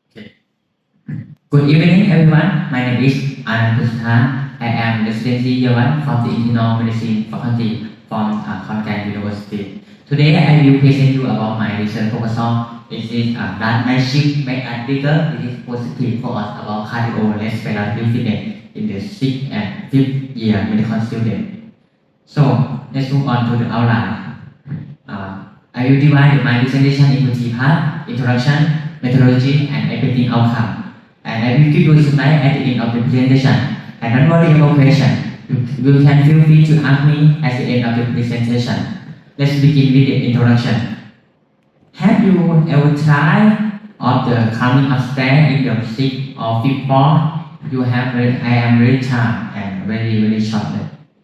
Okay. Good evening, everyone. My name is Anand Pushan. I am residency year one from the Internal Medicine Faculty from Khon University. Today, I will present you about my research proposal. It is that night shift make us bigger. It is positive for us about cardiovascular fitness in the sixth and fifth year medical student. So let's move on to the outline. I will divide my presentation into three parts: introduction, methodology, and everything outcome. And I will give you a slide at the end of the presentation. And don't worry about question. You can feel free to ask me at the end of the presentation. Let's begin with the introduction. Have you ever tried of the climbing upstairs in the sixth or fifth floor? I am very tired and very short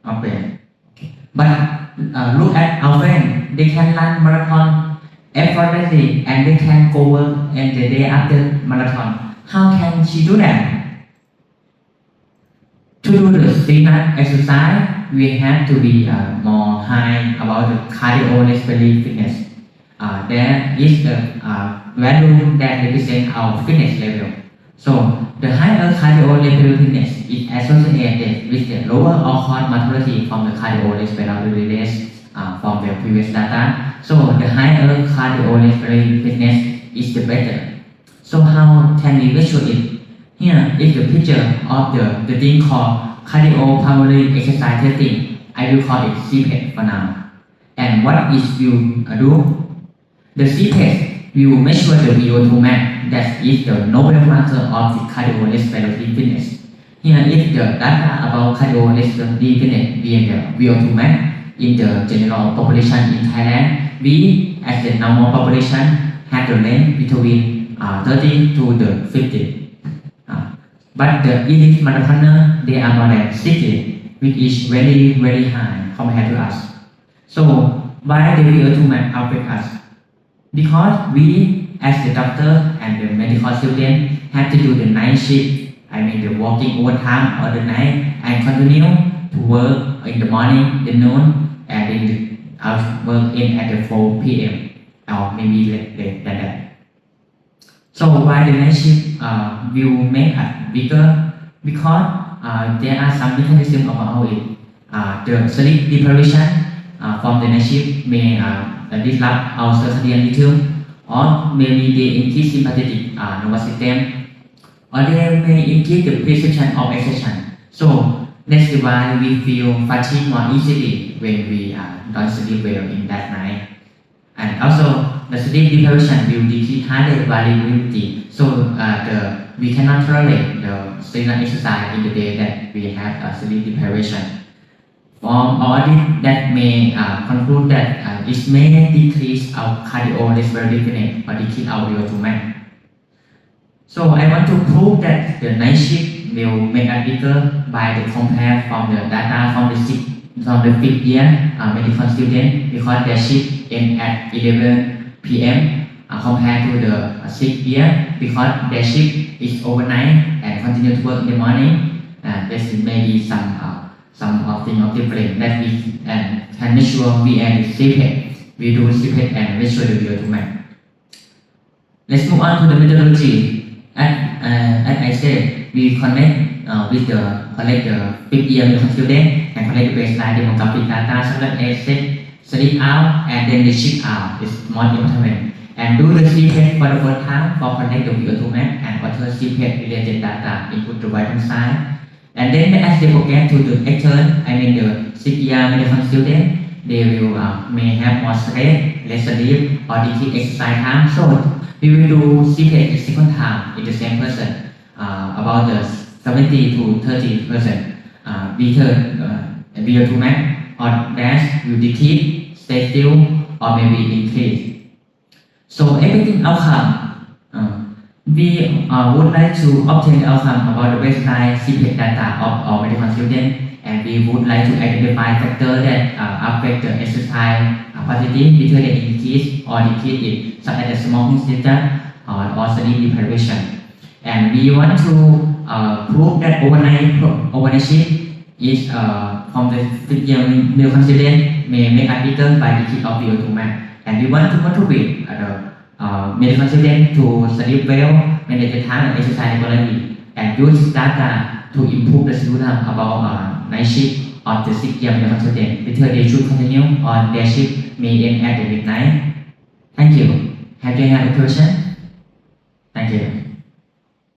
of breath. But look at our friend. They can run marathon effortlessly and they can go work and the day after marathon. How can she do that? To do the street exercise, we have to be more high about the cardiovascular fitness. There is the value that represents our fitness level. So the higher cardiovascular fitness is associated with the lower all-cause mortality from the cardiovascular disease from the previous data. So the higher cardiovascular fitness is the better. So how can we measure it? Here is the picture of the thing called cardiopulmonary exercise testing. I will call it CPET for now. And what is will do? The CPET will measure the VO2 max, that is the noble marker of the cardiovascular fitness. Here is the data about cardiovascular fitness via the VO2 max in the general population in Thailand. We, as the normal population, have the range between 30 to the 50. But the elite marathoner, they are more than 60, which is very high compared to us. So why the VO2 max affect us? Because we, as the doctor and the medical student, have to do the night shift, I mean the working overtime or the night, and continue to work in the morning, the noon, and in the work in at the 4 p.m. or maybe late than that. So why the night shift will make us bigger? Because there are some mechanisms about it. The sleep deprivation from the night shift may disrupt our circadian rhythm, or maybe they increase sympathetic nervous system, or they may increase the perception of exertion. So that's why we feel fatigue more easily when we don't sleep well in that night. And also the sleep deprivation will decrease heart rate variability. So we cannot tolerate the strenuous exercise in the day that we have sleep deprivation. From all this, that may conclude that it may decrease our cardiovascular fitness or decrease our VO2 max. So I want to prove that the night shift will make us bigger by the compare from the data from the fifth year medical student, because their shift end at 11 p.m. Compared to the sixth year, because their shift is overnight and continue to work in the morning. There may be some thing of different that we can measure we and CPET. We do CPET and measure the VO2 max. Let's move on to the methodology. As I said, we collect the fifth year medical student and collect the baseline demographic data such as sleep out and then the shift out is more important. And do the CPET for the first time for collect the VO2 max and other CPET related data input the right hand side. And then as they progress to the extern, I mean the sixth year medical student, they will may have more stress, less sleep, or decreased exercise time. So we will do CPET the second time in the same person, about the 70 to 30%. VO2 max or dash will decrease, stay still, or maybe increase. So everything outcome. We would like to obtain the outcome about the baseline CPET data of our medical student, and we would like to identify factors that affect the exercise capacity, whether they increase or decrease it, such as the smoking status or sleep deprivation. And we want to prove that overnight shift is from the fifth year medical student may make us bigger by decrease of VO2 max. And we want to motivate medical student to study well, manage the time and exercise regularly, and use data to improve the student about night shift of the 6 year medical student. Later they should continue on their shift may end at the midnight. Thank you. Have you have a question?